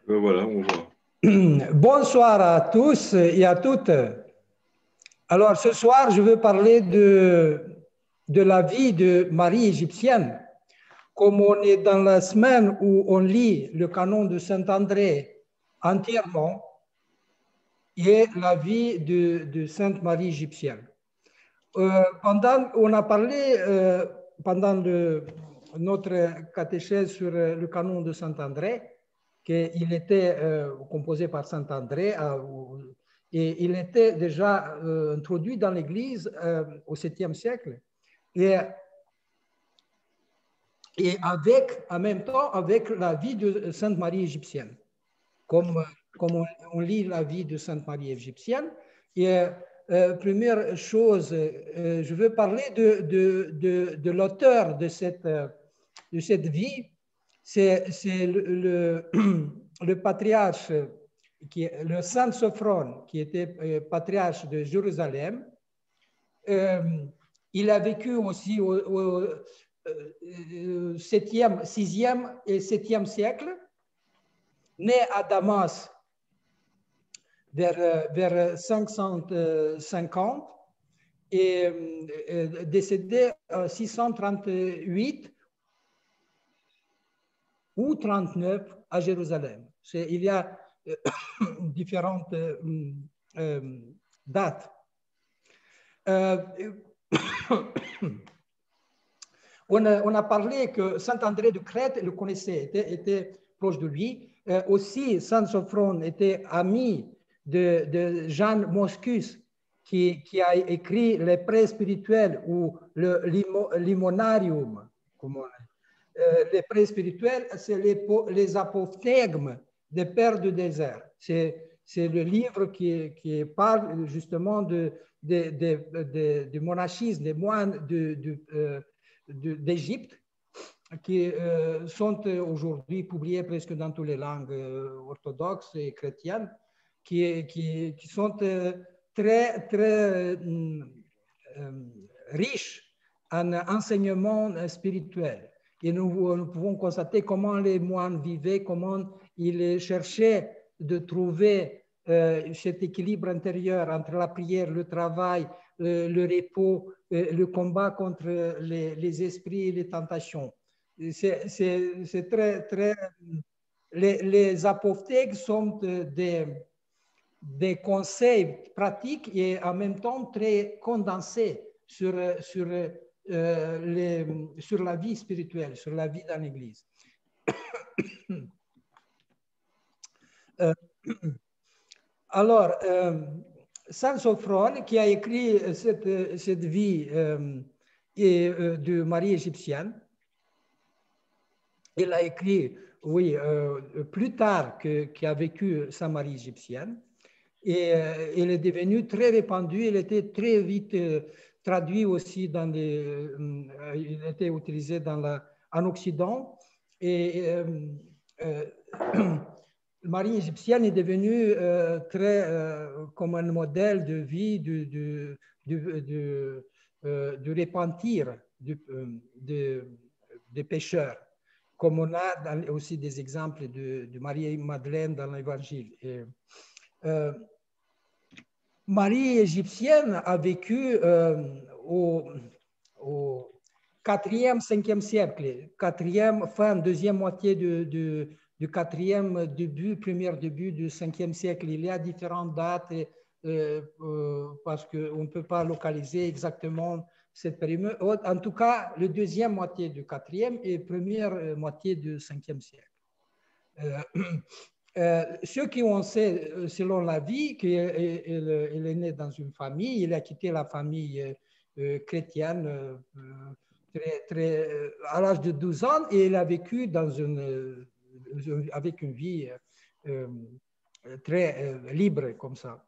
Voilà, on voit. Bonsoir à tous et à toutes. Alors, ce soir, je veux parler de la vie de Marie égyptienne. Comme on est dans la semaine où on lit le canon de Saint-André entièrement, et la vie de Sainte Marie égyptienne. On a parlé pendant notre catéchèse sur le canon de Saint-André, qu'il était composé par Saint-André et il était déjà introduit dans l'Église au 7e siècle et en même temps avec la vie de Sainte Marie égyptienne. Comme on lit la vie de Sainte Marie égyptienne. Et première chose, je veux parler de l'auteur de cette vie. C'est le patriarche, le Saint Sophrone, qui était patriarche de Jérusalem. Il a vécu aussi au 7e, 6e et 7e siècle, né à Damas vers 550 et décédé en 638 ou 39 à Jérusalem. Il y a différentes dates. On a parlé que Saint André de Crète le connaissait, était proche de lui. Aussi, Saint Sophrone était ami de Jean Moscus, qui a écrit les prêts spirituels ou le limonarium. Les prêts spirituels, c'est les apophthegmes des pères du désert. C'est le livre qui parle justement du monachisme des moines d'Égypte, qui sont aujourd'hui publiés presque dans toutes les langues orthodoxes et chrétiennes, qui sont très, très riches en enseignement spirituel. Et nous pouvons constater comment les moines vivaient, comment ils cherchaient de trouver cet équilibre intérieur entre la prière, le travail, le repos, le combat contre les esprits et les tentations. C'est très, très... Les apophthegmes sont des conseils pratiques et en même temps très condensés sur la vie spirituelle, sur la vie dans l'Église. Alors, Saint Sophrone, qui a écrit cette vie de Marie égyptienne, il a écrit, oui, plus tard qu'a vécu Sainte Marie égyptienne, et il est devenu très répandu, il était très vite traduit aussi il était utilisé en Occident, et Marie égyptienne est devenue très comme un modèle de vie, du repentir des pécheurs, comme on a aussi des exemples de Marie-Madeleine dans l'Évangile. Marie égyptienne a vécu au 4e, 5e siècle, fin, deuxième moitié du 4e début, premier début du 5e siècle. Il y a différentes dates parce qu'on ne peut pas localiser exactement cette période. En tout cas, le deuxième moitié du 4e et première moitié du 5e siècle. Ceux qui ont sait, selon la vie, qu'il est né dans une famille, il a quitté la famille chrétienne à l'âge de 12 ans et il a vécu avec une vie très libre comme ça.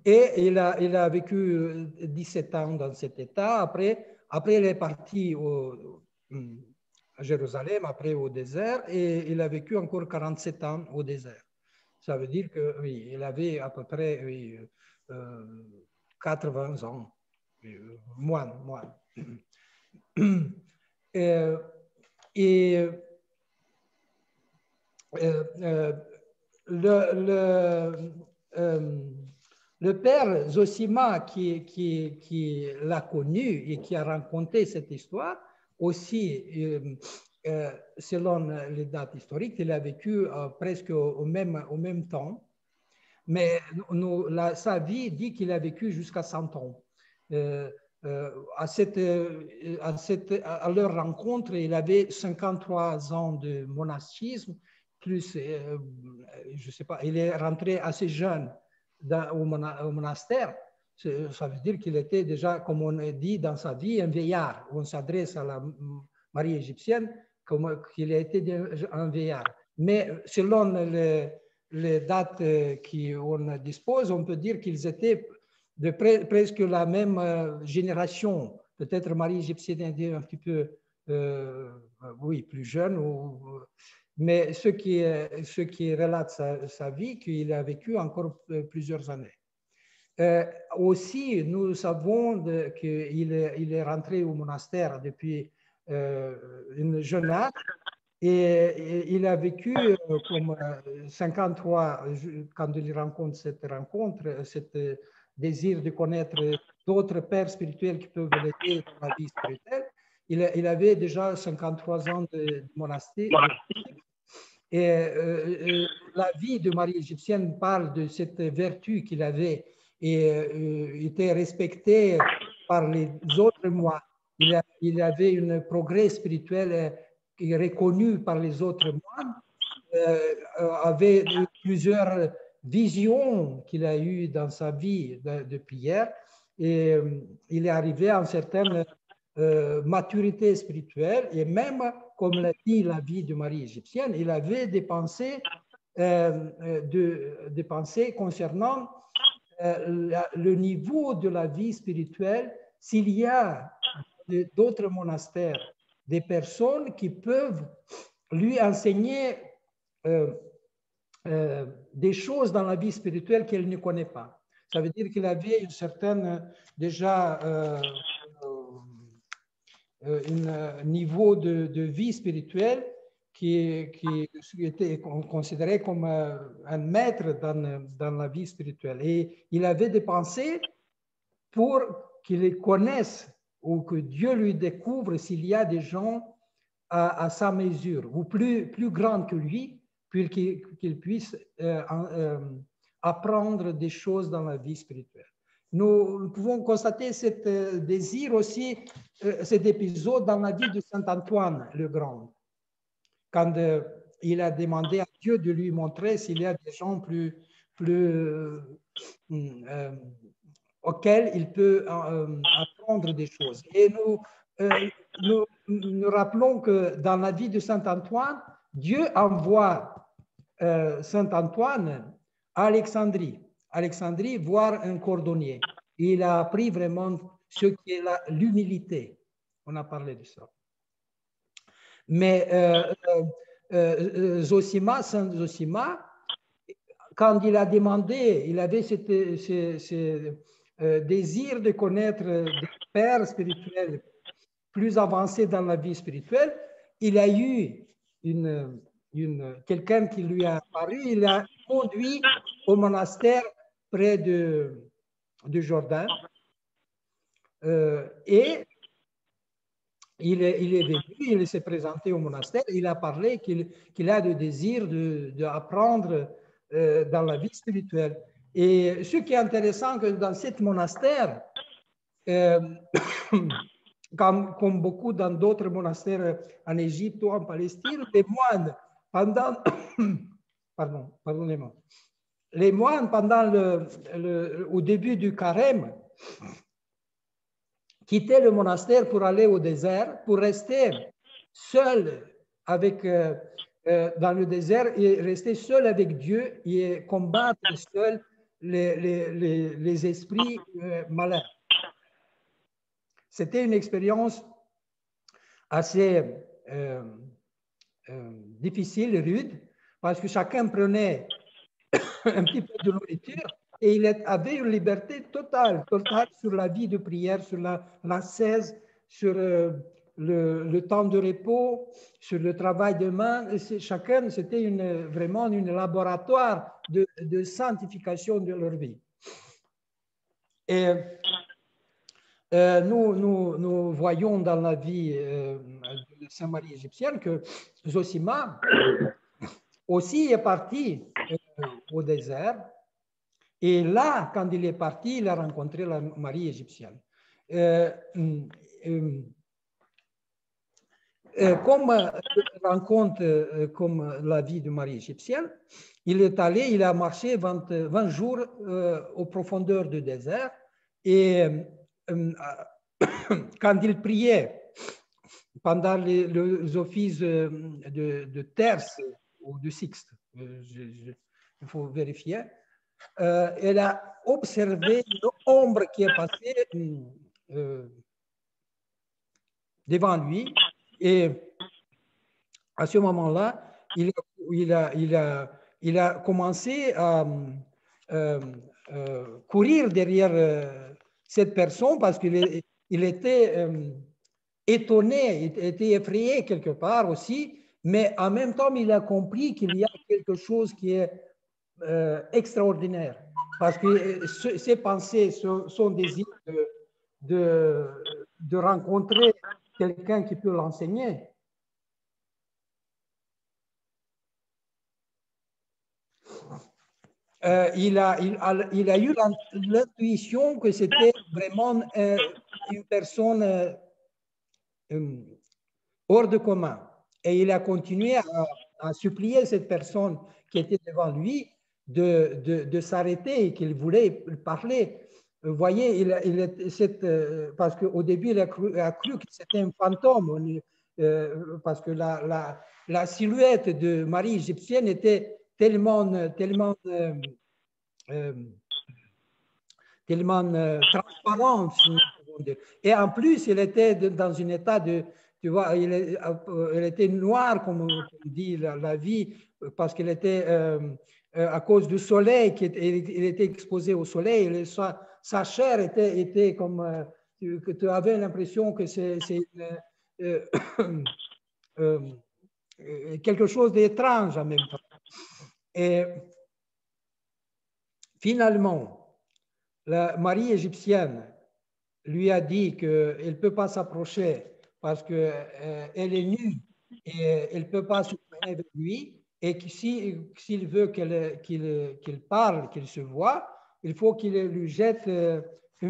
Et il a vécu 17 ans dans cet état. Après il est parti à Jérusalem, après au désert, et il a vécu encore 47 ans au désert. Ça veut dire que oui, il avait à peu près 80 ans, moins. Et euh, euh, le, euh, le père Zosima qui l'a connu et qui a raconté cette histoire, aussi, selon les dates historiques, il a vécu presque au même temps. Mais sa vie dit qu'il a vécu jusqu'à 100 ans. Euh, à leur rencontre, il avait 53 ans de monachisme, plus, je sais pas, il est rentré assez jeune au monastère. Ça veut dire qu'il était déjà, comme on dit dans sa vie, un vieillard. On s'adresse à la Marie égyptienne comme qu'il a été un vieillard. Mais selon les dates qu'on dispose, on peut dire qu'ils étaient de presque la même génération. Peut-être Marie égyptienne était un petit peu, oui, plus jeune, mais ce qui relate sa vie, qu'il a vécu encore plusieurs années. Aussi, nous savons qu'il est rentré au monastère depuis une jeune âge et il a vécu comme 53, quand il rencontre cette rencontre, cet désir de connaître d'autres pères spirituels qui peuvent l'aider dans la vie spirituelle. Il avait déjà 53 ans de monastère. Et la vie de Marie égyptienne parle de cette vertu qu'il avait et était respecté par les autres moines. Il avait un progrès spirituel reconnu par les autres moines, avait plusieurs visions qu'il a eues dans sa vie de prière et il est arrivé à une certaine maturité spirituelle et même, comme l'a dit la vie de Marie égyptienne, il avait des pensées concernant le niveau de la vie spirituelle, s'il y a d'autres monastères, des personnes qui peuvent lui enseigner des choses dans la vie spirituelle qu'elle ne connaît pas. Ça veut dire qu'il avait une certaine, déjà, un niveau de vie spirituelle qui était considéré comme un maître dans la vie spirituelle. Et il avait des pensées pour qu'il connaisse ou que Dieu lui découvre s'il y a des gens à sa mesure ou plus grands que lui, puis qu'il puisse apprendre des choses dans la vie spirituelle. Nous pouvons constater ce désir aussi, cet épisode dans la vie de Saint Antoine le Grand, quand il a demandé à Dieu de lui montrer s'il y a des gens plus auxquels il peut apprendre des choses. Et nous rappelons que dans la vie de Saint Antoine, Dieu envoie Saint Antoine à Alexandrie voir un cordonnier. Il a appris vraiment ce qu'est l'humilité. On a parlé de ça. Mais Saint Zosima, quand il a demandé, il avait ce désir de connaître des pères spirituels plus avancés dans la vie spirituelle, il a eu quelqu'un qui lui a apparu, il a conduit au monastère près de Jourdain et il est venu, il s'est présenté au monastère, il a parlé qu'il a le désir d'apprendre dans la vie spirituelle. Et ce qui est intéressant, que dans ce monastère, comme beaucoup dans d'autres monastères en Égypte ou en Palestine, les moines, pardonnez-moi, les moines, au début du carême, quittaient le monastère pour aller au désert, pour rester seul dans le désert et rester seul avec Dieu et combattre seul les esprits malins. C'était une expérience assez difficile, rude, parce que chacun prenait un petit peu de nourriture et il avait une liberté totale sur la vie de prière, sur l'ascèse, sur le temps de repos, sur le travail de main. Chacun, c'était vraiment un laboratoire de sanctification de leur vie. Et nous voyons dans la vie de Sainte Marie égyptienne que Zosima aussi est parti au désert. Et là, quand il est parti, il a rencontré la Marie égyptienne. Comme rencontre comme la vie de Marie égyptienne, il est allé, il a marché 20 jours aux profondeurs du désert. Et quand il priait pendant les offices de terce ou de sixte, il faut vérifier, elle a observé une ombre qui est passée devant lui. Et à ce moment-là, il a commencé à courir derrière cette personne parce qu'il était étonné, il était effrayé quelque part aussi, mais en même temps, il a compris qu'il y a quelque chose qui est extraordinaire. Parce que ses pensées, son désir de rencontrer quelqu'un qui peut l'enseigner. Il a eu l'intuition que c'était vraiment une personne hors de commun. Et il a continué à supplier cette personne qui était devant lui de s'arrêter et qu'il voulait parler. Vous voyez, parce qu'au début, il a cru que c'était un fantôme, parce que la silhouette de Marie égyptienne était tellement transparente. Et en plus, il était dans un état de, tu vois, elle était noire, comme on dit, la vie, parce qu'elle était à cause du soleil, il était exposé au soleil, et sa chair était comme, que tu avais l'impression que c'est quelque chose d'étrange en même temps. Et finalement, la Marie égyptienne lui a dit qu'elle ne peut pas s'approcher parce qu'elle est nue et elle ne peut pas se promener avec lui, et que s'il veut qu'il parle, qu'il se voit, il faut qu'il lui jette un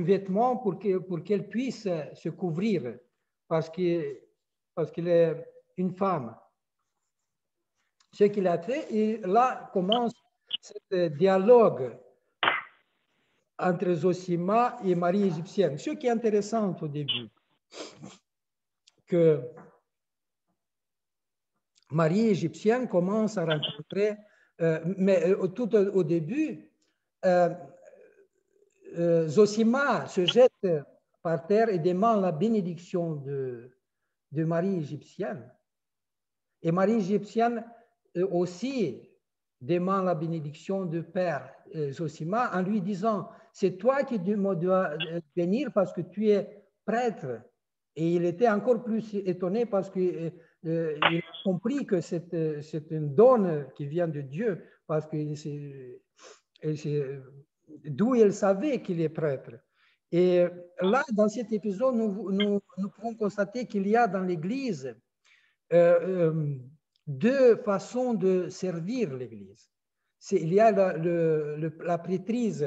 vêtement pour qu'elle puisse se couvrir parce qu'elle est une femme. Ce qu'il a fait, et là commence ce dialogue entre Zosima et Marie égyptienne. Ce qui est intéressant au début, que Marie égyptienne commence à rencontrer, mais tout au début, Zosima se jette par terre et demande la bénédiction de Marie égyptienne. Et Marie égyptienne aussi demande la bénédiction du Père Zosima en lui disant, c'est toi qui me dois bénir parce que tu es prêtre. Et il était encore plus étonné parce qu'il a compris que c'est une donne qui vient de Dieu, parce que d'où il savait qu'il est prêtre. Et là, dans cet épisode, nous pouvons constater qu'il y a dans l'Église deux façons de servir l'Église. Il y a la prêtrise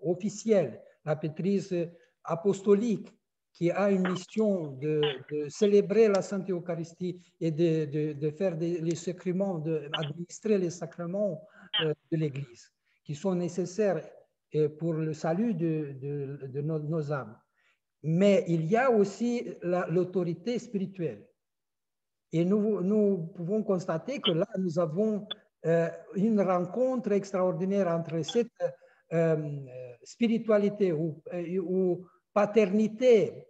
officielle, la prêtrise apostolique, qui a une mission de célébrer la Sainte Eucharistie et de faire les sacrements, d'administrer les sacrements de l'Église, qui sont nécessaires pour le salut de nos âmes. Mais il y a aussi l'autorité spirituelle. Et nous pouvons constater que là, nous avons une rencontre extraordinaire entre cette spiritualité ou paternité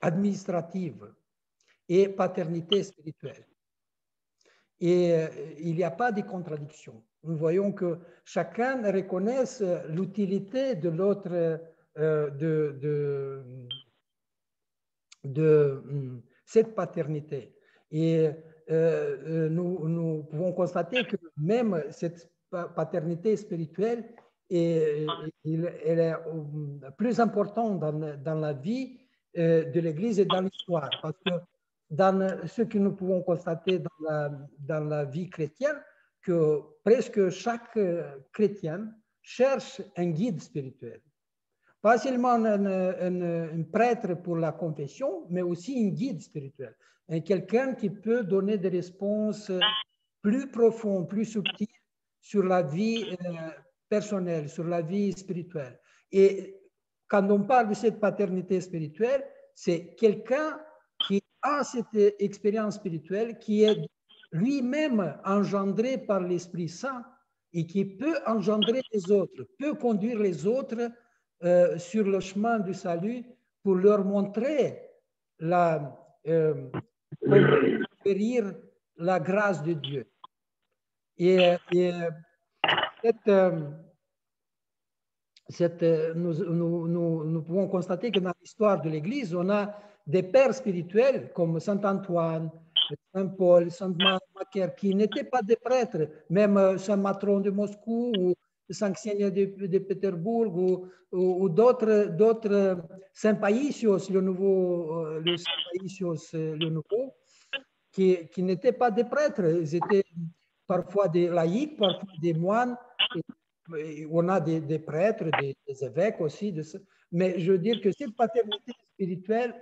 administrative et paternité spirituelle. Et il n'y a pas de contradiction. Nous voyons que chacun reconnaît l'utilité de l'autre, de cette paternité. Et nous pouvons constater que même cette paternité spirituelle, elle est plus importante dans la vie de l'Église et dans l'histoire. Parce que dans ce que nous pouvons constater dans la vie chrétienne, que presque chaque chrétien cherche un guide spirituel. Pas seulement un prêtre pour la confession, mais aussi un guide spirituel. Quelqu'un qui peut donner des réponses plus profondes, plus subtiles sur la vie personnelle, sur la vie spirituelle. Et quand on parle de cette paternité spirituelle, c'est quelqu'un qui a cette expérience spirituelle, qui est lui-même engendré par l'Esprit Saint et qui peut engendrer les autres, peut conduire les autres sur le chemin du salut pour leur montrer acquérir la grâce de Dieu. Et nous pouvons constater que dans l'histoire de l'Église, on a des pères spirituels comme Saint Antoine, Saint Paul, Saint Macaire, qui n'étaient pas des prêtres, même Saint Matron de Moscou ou Saint Xenia de Pétersbourg ou d'autres, Saint Païsios, le Saint Païsios, le nouveau, qui n'étaient pas des prêtres, ils étaient parfois des laïcs, parfois des moines. On a des prêtres, des évêques aussi, mais je veux dire que cette paternité spirituelle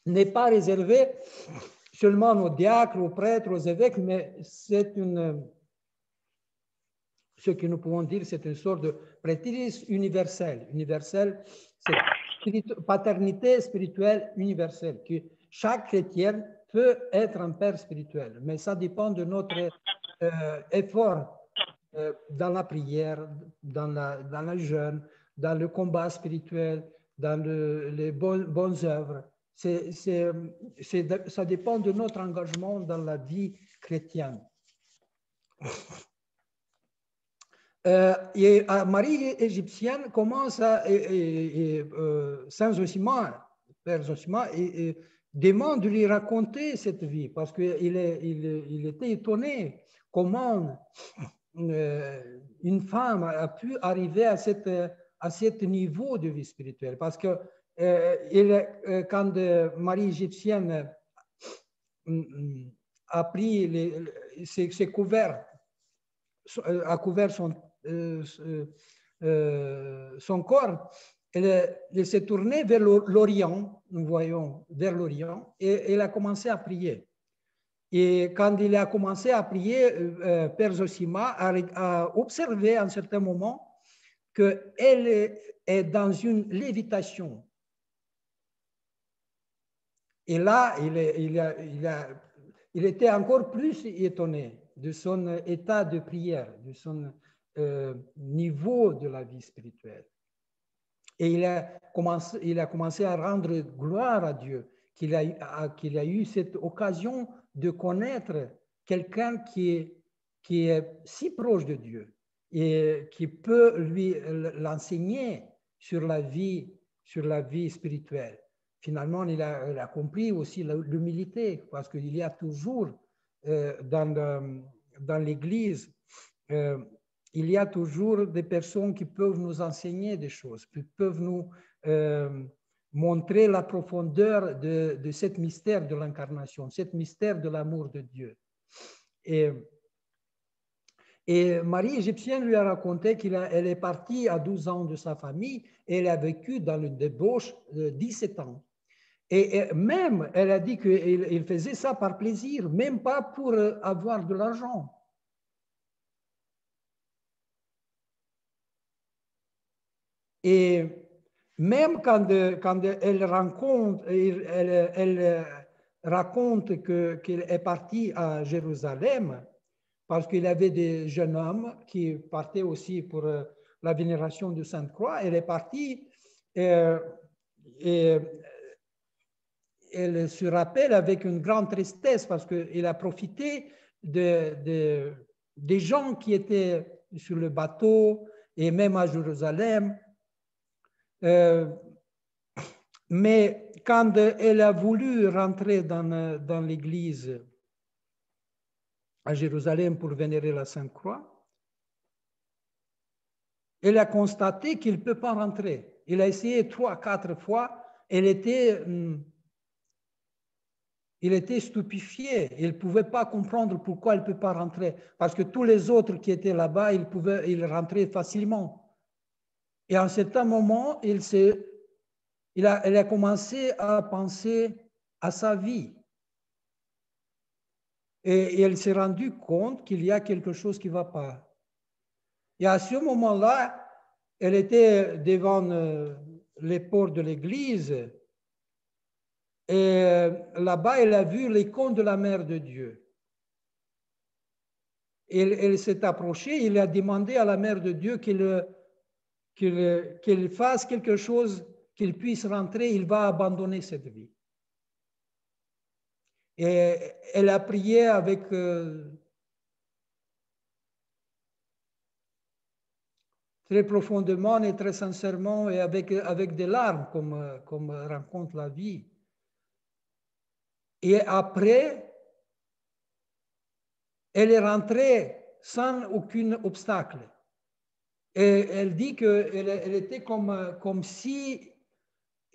n'est pas réservée seulement aux diacres, aux prêtres, aux évêques, mais c'est ce que nous pouvons dire, c'est une sorte de prêtrise universelle. C'est paternité spirituelle universelle, que chaque chrétien peut être un père spirituel, mais ça dépend de notre effort dans la prière, dans la jeûne, dans le combat spirituel, dans les bonnes œuvres. Ça dépend de notre engagement dans la vie chrétienne. Et Marie égyptienne commence Saint Zosima, Père Zosima, demande de lui raconter cette vie parce qu'il était étonné comment une femme a pu arriver à ce niveau de vie spirituelle. Parce que quand Marie égyptienne a pris ses couverts, a couvert son corps, elle s'est tournée vers l'Orient, nous voyons, vers l'Orient, et elle a commencé à prier. Et quand il a commencé à prier, Père Zosima a observé à un certain moment qu'elle est dans une lévitation. Et là, il était encore plus étonné de son état de prière, de son niveau de la vie spirituelle. Et il a commencé à rendre gloire à Dieu, qu'il a eu cette occasion de connaître quelqu'un qui est si proche de Dieu et qui peut lui l'enseigner sur la vie spirituelle. Finalement, il a compris aussi l'humilité, parce qu'il y a toujours dans l'Église, il y a toujours des personnes qui peuvent nous enseigner des choses, qui peuvent nous montrer la profondeur de ce mystère de l'incarnation, ce mystère de l'amour de Dieu. Et Marie égyptienne lui a raconté qu'elle est partie à 12 ans de sa famille et elle a vécu dans le débauche 17 ans. Et même, elle a dit qu'il faisait ça par plaisir, même pas pour avoir de l'argent. Et même quand elle raconte qu'elle est partie à Jérusalem, parce qu'il y avait des jeunes hommes qui partaient aussi pour la vénération de Sainte-Croix, elle est partie et elle se rappelle avec une grande tristesse parce qu'il a profité des gens qui étaient sur le bateau et même à Jérusalem Mais quand elle a voulu rentrer dans l'église à Jérusalem pour vénérer la Sainte Croix, elle a constaté qu'il ne peut pas rentrer. Il a essayé 3, 4 fois. Il était stupéfié. Il ne pouvait pas comprendre pourquoi il ne peut pas rentrer. Parce que tous les autres qui étaient là-bas, ils rentraient facilement. Et à un certain moment, elle a commencé à penser à sa vie. Et elle s'est rendue compte qu'il y a quelque chose qui ne va pas. Et à ce moment-là, elle était devant les portes de l'église et là-bas, elle a vu l'icône de la Mère de Dieu. Elle s'est approchée, il a demandé à la Mère de Dieu qu'elle fasse quelque chose, qu'il puisse rentrer, il va abandonner cette vie. Et elle a prié avec très profondément et très sincèrement et avec des larmes, comme rencontre la vie. Et après, elle est rentrée sans aucun obstacle. Et elle dit qu'elle était comme si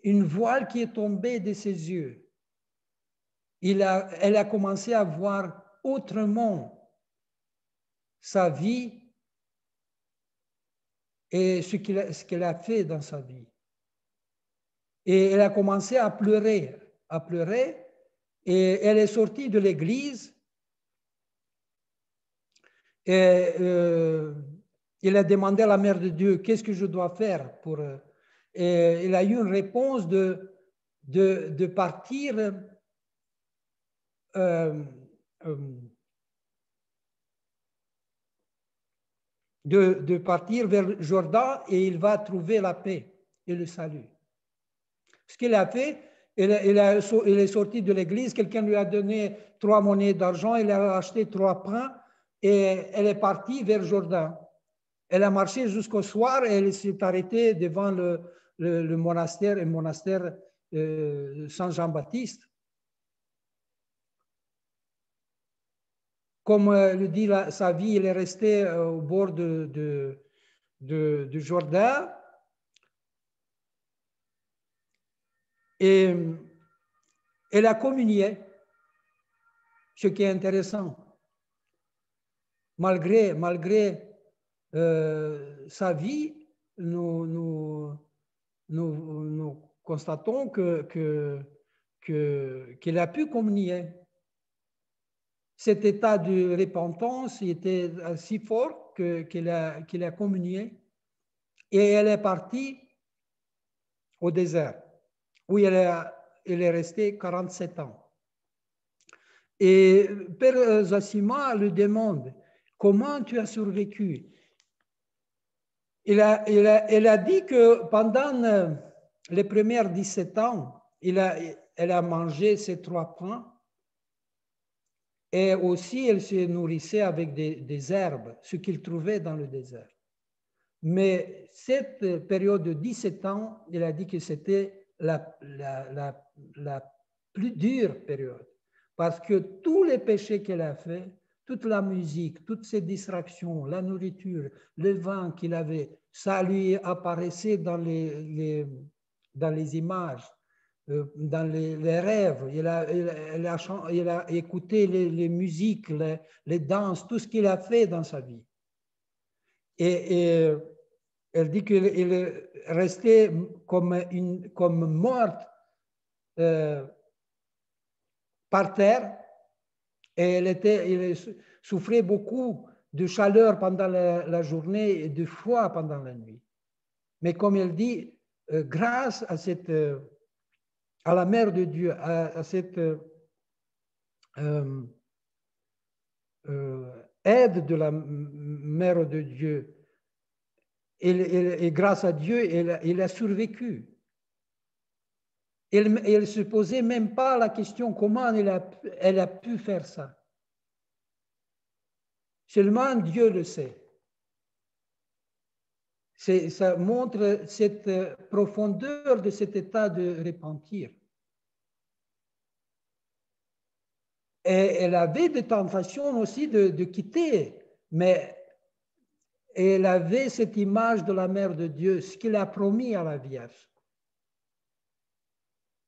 une voile qui est tombée de ses yeux. Elle a commencé à voir autrement sa vie et ce qu'elle a fait dans sa vie. Et elle a commencé à pleurer, et elle est sortie de l'église et il a demandé à la Mère de Dieu, qu'est-ce que je dois faire pour... Et il a eu une réponse de partir de partir vers Jordan et il va trouver la paix et le salut. Ce qu'il a fait, il est sorti de l'église, quelqu'un lui a donné 3 monnaies d'argent, il a acheté 3 pains et elle est partie vers Jordan. Elle a marché jusqu'au soir et elle s'est arrêtée devant le monastère, Saint Jean-Baptiste. Comme le dit sa vie, il est resté au bord du Jourdain. Et elle a communié, ce qui est intéressant. Malgré sa vie, nous constatons qu'elle a pu communier. Cet état de repentance était si fort qu'elle a communié et elle est partie au désert où elle est restée 47 ans. Et Père Zassima le demande, comment tu as survécu? Elle a dit que pendant les premières 17 ans, elle a mangé ces 3 pains et aussi elle se nourrissait avec des herbes, ce qu'il trouvait dans le désert. Mais cette période de 17 ans, elle a dit que c'était la plus dure période. Parce que tous les péchés qu'elle a fait, toute la musique, toutes ces distractions, la nourriture, le vin qu'il avait, ça lui apparaissait dans les images, dans les rêves. Il a écouté les musiques, les danses, tout ce qu'il a fait dans sa vie. Et elle dit qu'elle est restée comme morte par terre et elle souffrait beaucoup de chaleur pendant la journée et de froid pendant la nuit. Mais comme elle dit, grâce à la Mère de Dieu, à cette aide de la Mère de Dieu, et grâce à Dieu, elle a survécu. Elle ne se posait même pas la question comment elle a pu faire ça. Seulement Dieu le sait. Ça montre cette profondeur de cet état de repentir. Et elle avait des tentations aussi de quitter, mais elle avait cette image de la Mère de Dieu, ce qu'il a promis à la Vierge,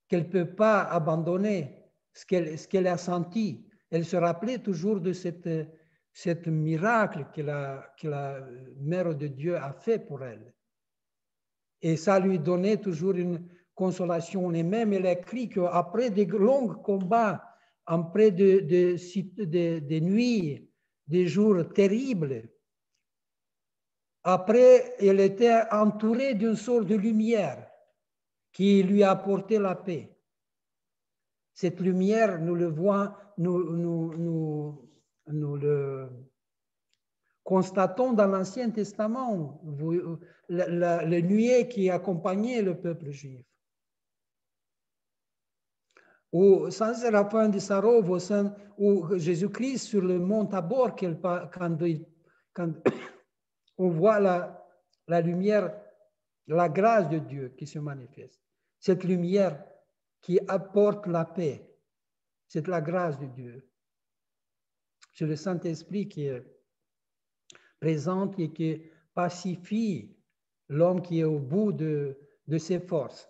qu'elle ne peut pas abandonner ce qu'elle a senti. Elle se rappelait toujours de cette miracle que la Mère de Dieu a fait pour elle. Et ça lui donnait toujours une consolation. Et même elle écrit qu'après des longs combats, après des nuits, des jours terribles, après, elle était entourée d'une sorte de lumière qui lui apportait la paix. Cette lumière, nous le voyons, nous le constatons dans l'Ancien Testament, le nuée qui accompagnait le peuple juif. Ou Saint Séraphin de Sarov, ou Jésus-Christ sur le mont Tabor, quand on voit la lumière, la grâce de Dieu qui se manifeste. Cette lumière qui apporte la paix, c'est la grâce de Dieu. C'est le Saint-Esprit qui est présent et qui pacifie l'homme qui est au bout de ses forces.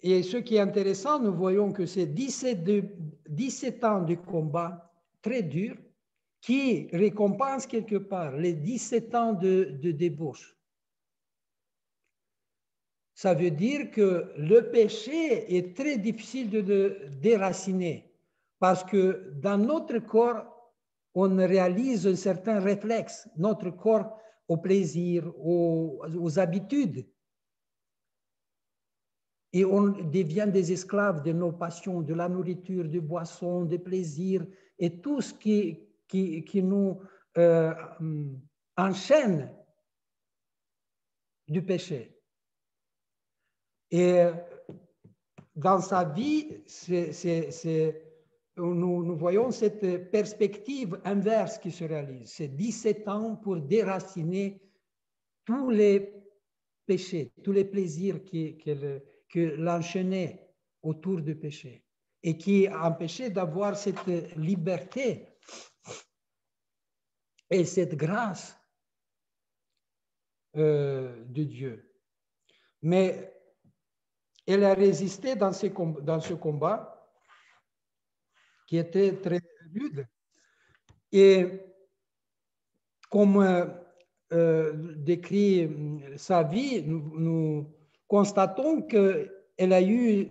Et ce qui est intéressant, nous voyons que c'est 17 ans de combat très dur qui récompense quelque part les 17 ans de débauche. Ça veut dire que le péché est très difficile de le déraciner parce que dans notre corps, on réalise un certain réflexe, notre corps au plaisir, aux habitudes. Et on devient des esclaves de nos passions, de la nourriture, des boissons, des plaisirs et tout ce qui nous enchaîne du péché. Et dans sa vie, nous voyons cette perspective inverse qui se réalise. C'est 17 ans pour déraciner tous les péchés, tous les plaisirs que l'enchaînait autour du péché et qui empêchait d'avoir cette liberté et cette grâce de Dieu. Mais elle a résisté dans ce combat qui était très rude. Et comme décrit sa vie, nous constatons qu'elle a eu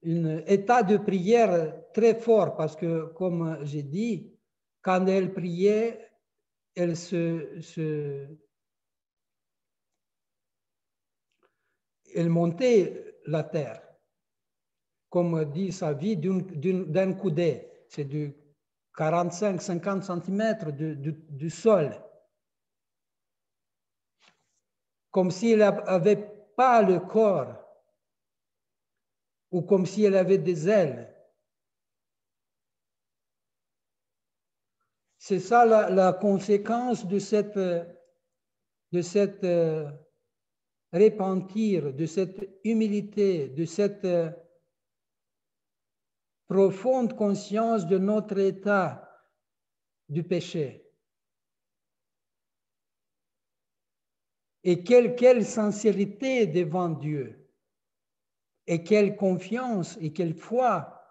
un état de prière très fort parce que, comme j'ai dit, quand elle priait, elle elle montait la terre, comme dit sa vie, d'un coudé. C'est de 45-50 cm du sol. Comme si elle n'avait pas le corps, ou comme si elle avait des ailes. C'est ça la conséquence de cette repentir, de cette humilité, de cette profonde conscience de notre état du péché. Et quelle sincérité devant Dieu, et quelle confiance et quelle foi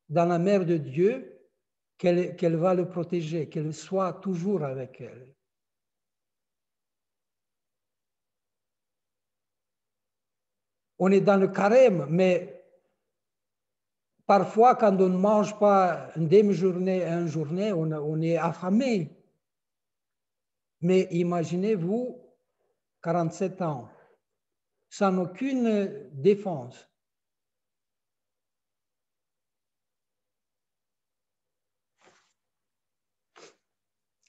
dans la Mère de Dieu qu'elle va le protéger, qu'elle soit toujours avec elle. On est dans le carême, mais parfois, quand on ne mange pas une demi-journée, une journée, on est affamé. Mais imaginez-vous, 47 ans, sans aucune défense.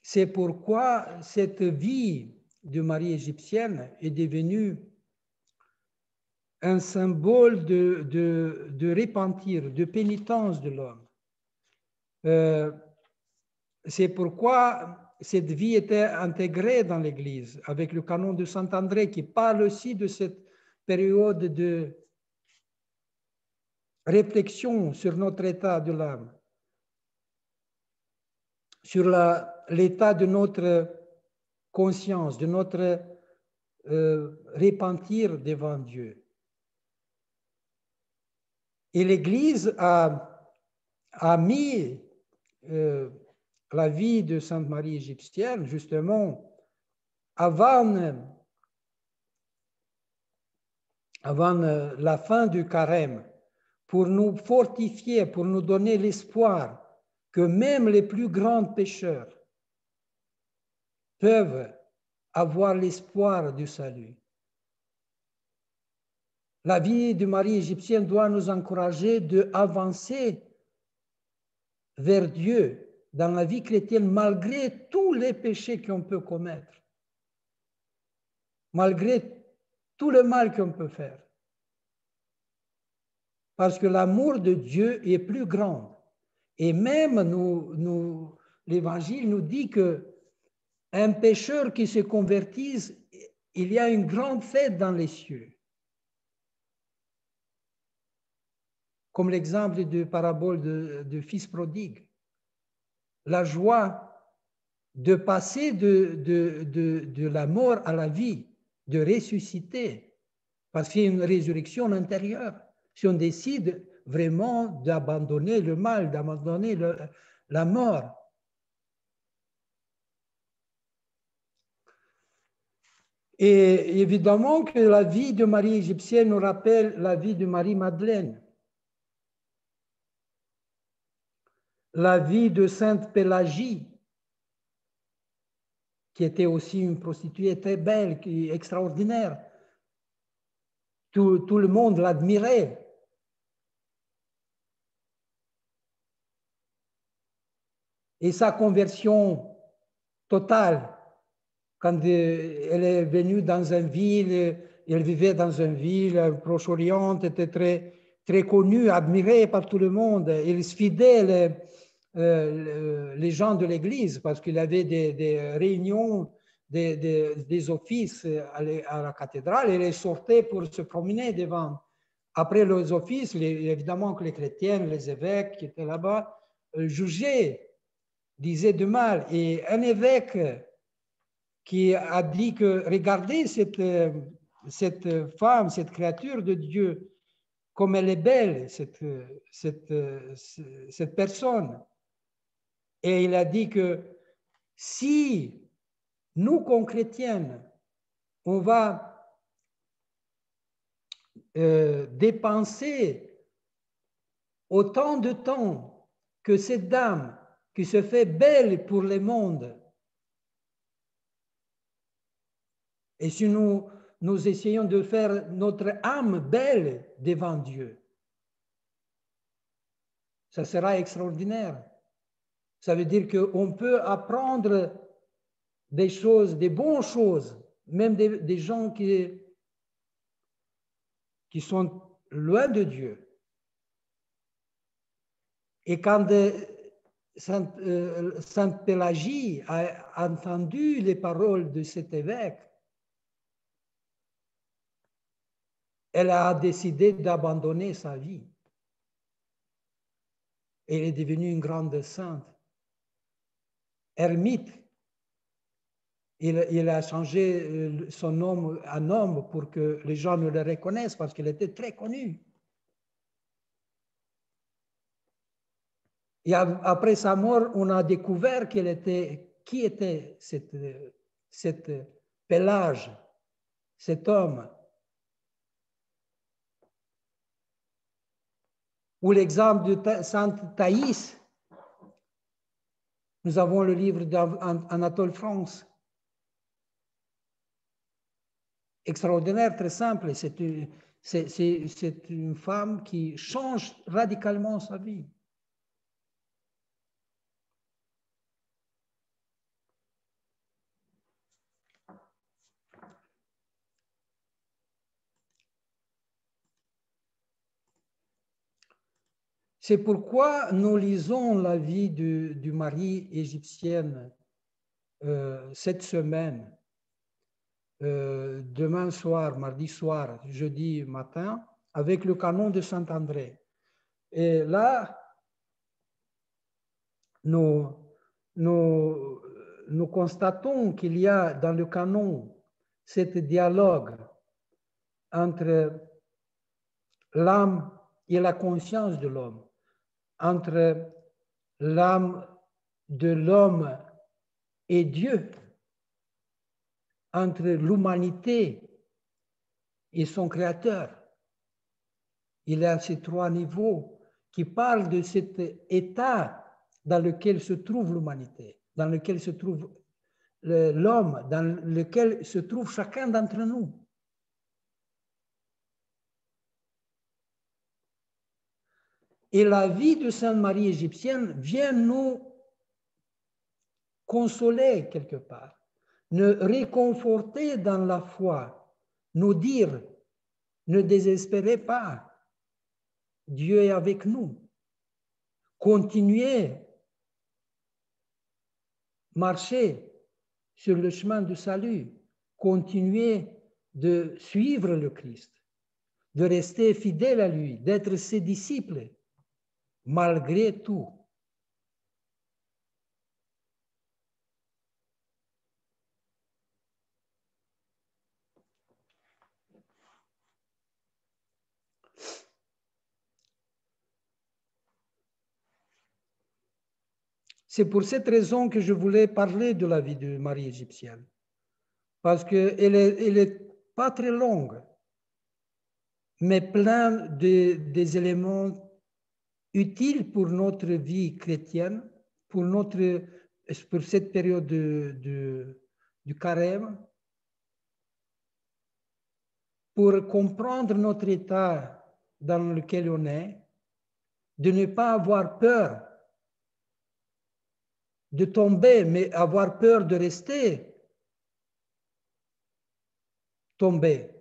C'est pourquoi cette vie de Marie égyptienne est devenue un symbole de repentir, de pénitence de l'homme. c'est pourquoi cette vie était intégrée dans l'Église, avec le canon de Saint-André, qui parle aussi de cette période de réflexion sur notre état de l'âme, sur l'état de notre conscience, de notre repentir devant Dieu. Et l'Église a mis la vie de Sainte Marie égyptienne, justement, avant la fin du carême, pour nous fortifier, pour nous donner l'espoir que même les plus grands pécheurs peuvent avoir l'espoir du salut. La vie de Marie égyptienne doit nous encourager d'avancer vers Dieu dans la vie chrétienne malgré tous les péchés qu'on peut commettre, malgré tout le mal qu'on peut faire. Parce que l'amour de Dieu est plus grand. Et même l'Évangile nous dit qu'un pécheur qui se convertisse, il y a une grande fête dans les cieux. Comme l'exemple de parabole de fils prodigue. La joie de passer de la mort à la vie, de ressusciter, parce qu'il y a une résurrection intérieure. Si on décide vraiment d'abandonner le mal, d'abandonner la mort. Et évidemment que la vie de Marie égyptienne nous rappelle la vie de Marie-Madeleine, la vie de Sainte Pélagie, qui était aussi une prostituée très belle, extraordinaire. Tout le monde l'admirait. Et sa conversion totale, quand elle est venue dans une ville, elle vivait dans une ville, Proche-Orient, était très, très connue, admirée par tout le monde. Elle suivait les gens de l'Église parce qu'il y avait des réunions, des offices à la cathédrale. Elle sortait pour se promener devant. Après les offices, évidemment que les chrétiens, les évêques qui étaient là-bas, jugeaient, disaient du mal. Et un évêque qui a dit que regardez cette femme, cette créature de Dieu, comme elle est belle, cette personne. Et il a dit que si nous, comme chrétiens, on va dépenser autant de temps que cette dame qui se fait belle pour le monde, et si nous essayons de faire notre âme belle devant Dieu, ça sera extraordinaire. Ça veut dire qu'on peut apprendre des choses, des bonnes choses, même des gens qui sont loin de Dieu. Et quand Sainte Pélagie a entendu les paroles de cet évêque, elle a décidé d'abandonner sa vie. Elle est devenue une grande sainte. Ermite. Il a changé son nom en homme pour que les gens ne le reconnaissent parce qu'il était très connu. Et après sa mort, on a découvert qui était cette Pélage, cet homme. Ou l'exemple de Sainte Thaïs. Nous avons le livre d'Anatole France. Extraordinaire, très simple. C'est une femme qui change radicalement sa vie. C'est pourquoi nous lisons la vie du mari égyptienne cette semaine, demain soir, mardi soir, jeudi matin, avec le canon de Saint-André. Et là, nous constatons qu'il y a dans le canon ce dialogue entre l'âme et la conscience de l'homme, entre l'âme de l'homme et Dieu, entre l'humanité et son créateur. Il y a ces trois niveaux qui parlent de cet état dans lequel se trouve l'humanité, dans lequel se trouve l'homme, dans lequel se trouve chacun d'entre nous. Et la vie de Sainte Marie égyptienne vient nous consoler quelque part, nous réconforter dans la foi, nous dire, ne désespérez pas, Dieu est avec nous. Continuez, marchez sur le chemin du salut, continuez de suivre le Christ, de rester fidèle à lui, d'être ses disciples, malgré tout. C'est pour cette raison que je voulais parler de la vie de Marie égyptienne, parce qu'elle est pas très longue, mais plein des éléments utiles pour notre vie chrétienne, pour cette période du carême, pour comprendre notre état dans lequel on est, de ne pas avoir peur de tomber, mais avoir peur de rester tombé,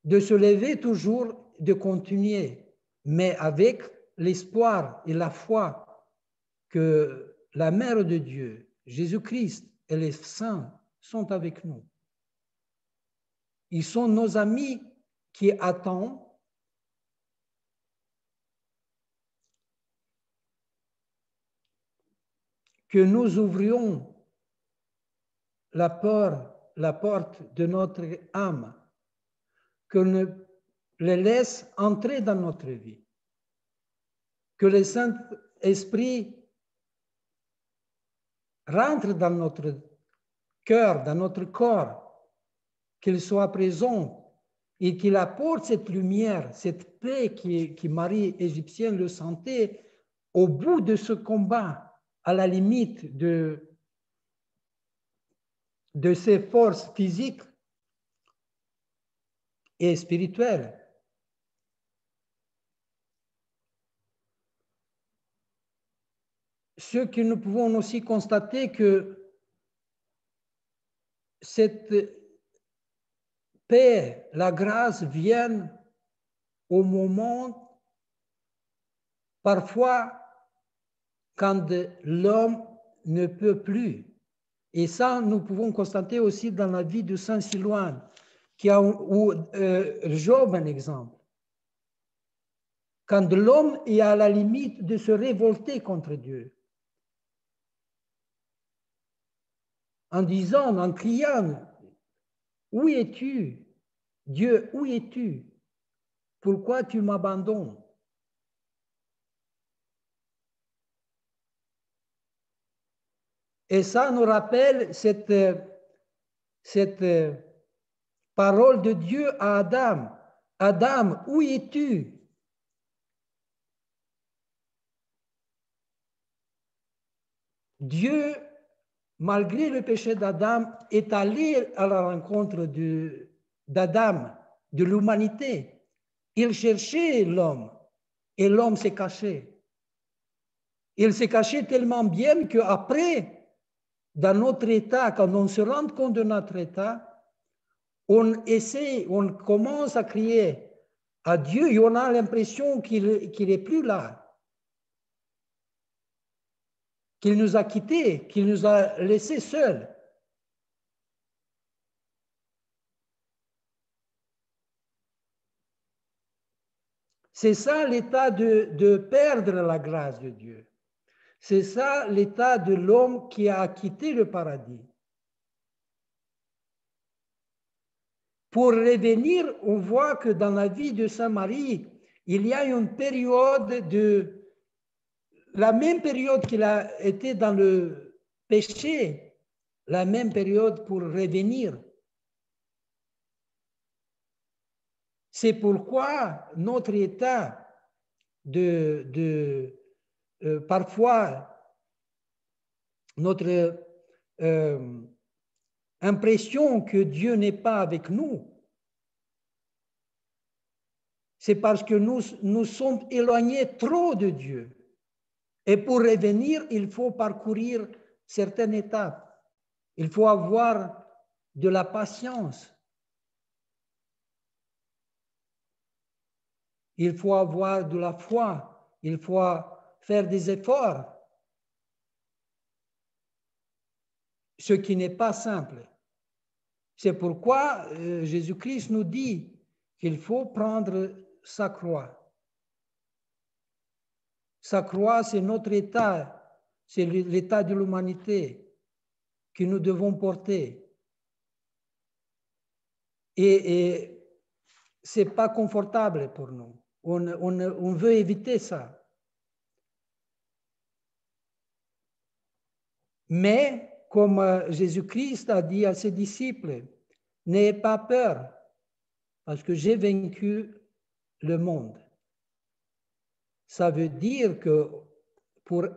de se lever toujours, de continuer, mais avec l'espoir et la foi que la Mère de Dieu, Jésus-Christ et les saints sont avec nous. Ils sont nos amis qui attendent que nous ouvrions la porte de notre âme, que nous les laisse entrer dans notre vie, que le Saint-Esprit rentre dans notre cœur, dans notre corps, qu'il soit présent et qu'il apporte cette lumière, cette paix qui Marie égyptienne le sentait au bout de ce combat, à la limite de ses forces physiques et spirituelles. Ce que nous pouvons aussi constater que cette paix, la grâce viennent au moment, parfois, quand l'homme ne peut plus. Et ça, nous pouvons constater aussi dans la vie de Saint Silouan, ou Job, un exemple. Quand l'homme est à la limite de se révolter contre Dieu, en disant, en criant, où es-tu? Dieu, où es-tu? Pourquoi tu m'abandonnes? Et ça nous rappelle cette parole de Dieu à Adam. Adam, où es-tu? Dieu, malgré le péché d'Adam, est allé à la rencontre d'Adam, de l'humanité. Il cherchait l'homme et l'homme s'est caché. Il s'est caché tellement bien qu'après, dans notre état, quand on se rend compte de notre état, on essaie, on commence à crier à Dieu et on a l'impression qu'il n'est plus là, qu'il nous a quittés, qu'il nous a laissés seuls. C'est ça l'état de perdre la grâce de Dieu. C'est ça l'état de l'homme qui a quitté le paradis. Pour revenir, on voit que dans la vie de Sainte Marie, il y a une période la même période qu'il a été dans le péché, la même période pour revenir. C'est pourquoi notre état parfois, notre impression que Dieu n'est pas avec nous, c'est parce que nous sommes éloignés trop de Dieu. Et pour revenir, il faut parcourir certaines étapes. Il faut avoir de la patience. Il faut avoir de la foi. Il faut faire des efforts. Ce qui n'est pas simple. C'est pourquoi Jésus-Christ nous dit qu'il faut prendre sa croix. Sa croix, c'est notre état, c'est l'état de l'humanité que nous devons porter. Et ce n'est pas confortable pour nous. On veut éviter ça. Mais, comme Jésus-Christ a dit à ses disciples, n'ayez pas peur, parce que j'ai vaincu le monde. Ça veut dire que pour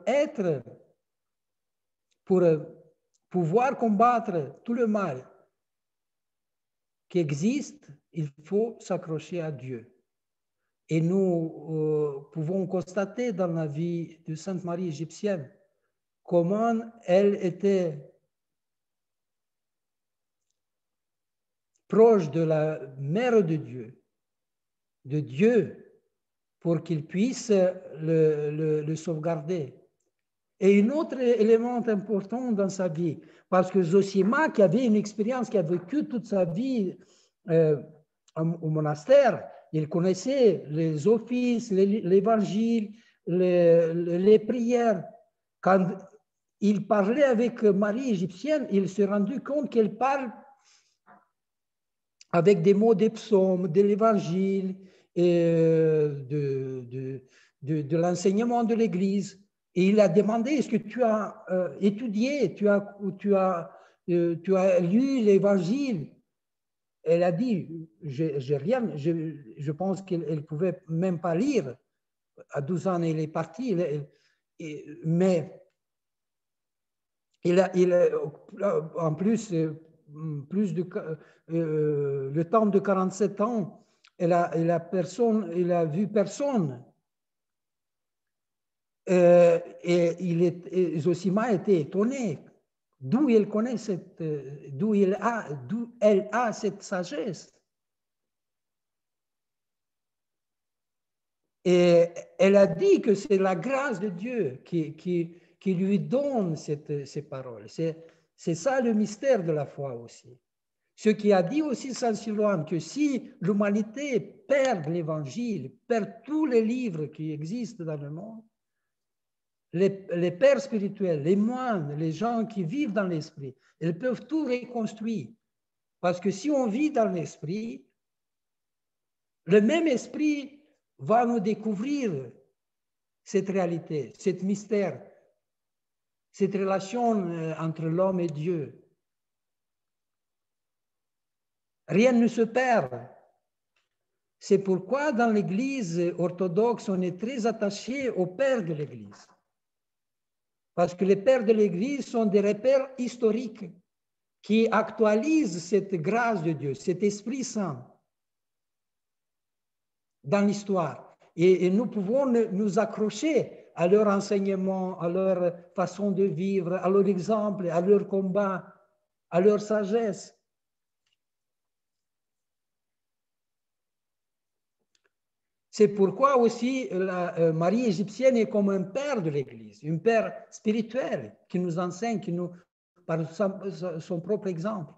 pouvoir combattre tout le mal qui existe, il faut s'accrocher à Dieu. Et nous pouvons constater dans la vie de Sainte Marie égyptienne comment elle était proche de la mère de Dieu, pour qu'il puisse le sauvegarder. Et un autre élément important dans sa vie, parce que Zosima, qui avait une expérience, qui a vécu toute sa vie au monastère, il connaissait les offices, l'évangile, les prières. Quand il parlait avec Marie égyptienne, il s'est rendu compte qu'elle parle avec des mots des psaumes, de l'évangile, et de l'enseignement de l'Église. Et il a demandé, est-ce que tu as étudié, tu as lu l'Évangile? Elle a dit, j'ai rien, je pense qu'elle ne pouvait même pas lire. À 12 ans, elle est partie. Mais en plus le temps de 47 ans, elle a vu personne. Et Zosima était étonné d'où elle connaît d'où elle a cette sagesse. Et elle a dit que c'est la grâce de Dieu qui lui donne ces paroles. C'est ça le mystère de la foi aussi. Ce qui a dit aussi Saint Silouan, que si l'humanité perd l'Évangile, perd tous les livres qui existent dans le monde, les pères spirituels, les moines, les gens qui vivent dans l'esprit, ils peuvent tout reconstruire. Parce que si on vit dans l'esprit, le même esprit va nous découvrir cette réalité, cet mystère, cette relation entre l'homme et Dieu. Rien ne se perd. C'est pourquoi dans l'Église orthodoxe, on est très attaché aux pères de l'Église. Parce que les pères de l'Église sont des repères historiques qui actualisent cette grâce de Dieu, cet Esprit Saint dans l'histoire. Et nous pouvons nous accrocher à leur enseignement, à leur façon de vivre, à leur exemple, à leur combat, à leur sagesse. C'est pourquoi aussi Marie égyptienne est comme un père de l'Église, un père spirituel qui nous enseigne, qui nous, par son propre exemple,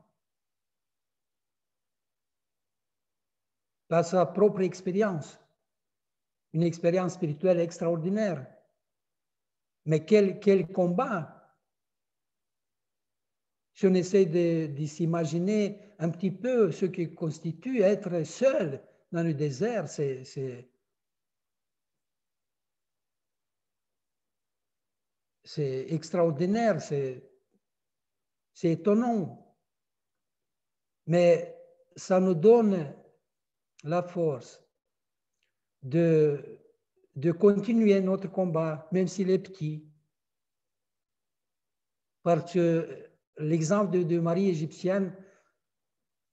par sa propre expérience, une expérience spirituelle extraordinaire. Mais quel combat! Si on essaie de s'imaginer un petit peu ce qui constitue être seul dans le désert, c'est extraordinaire, c'est étonnant. Mais ça nous donne la force de continuer notre combat, même s'il est petit. Parce que l'exemple de Marie égyptienne